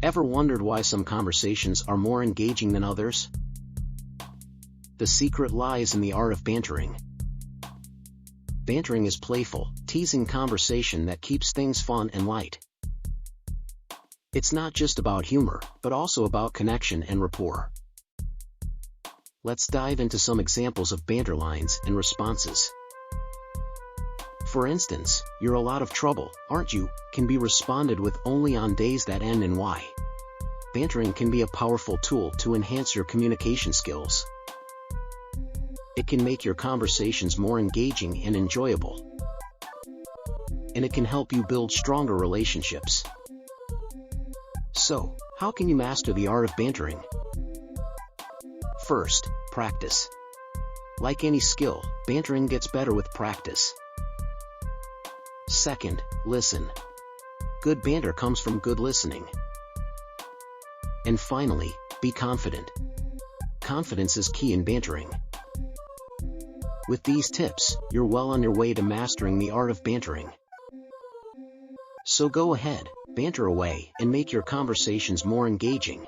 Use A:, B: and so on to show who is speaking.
A: Ever wondered why some conversations are more engaging than others? The secret lies in the art of bantering. Bantering is playful, teasing conversation that keeps things fun and light. It's not just about humor, but also about connection and rapport. Let's dive into some examples of banter lines and responses. For instance, "You're a lot of trouble, aren't you?" can be responded with only on days that end in Y. Bantering can be a powerful tool to enhance your communication skills. It can make your conversations more engaging and enjoyable. And it can help you build stronger relationships. So, how can you master the art of bantering? First, practice. Like any skill, bantering gets better with practice. Second, listen. Good banter comes from good listening. And finally, be confident. Confidence is key in bantering. With these tips, you're well on your way to mastering the art of bantering. So go ahead, banter away, and make your conversations more engaging.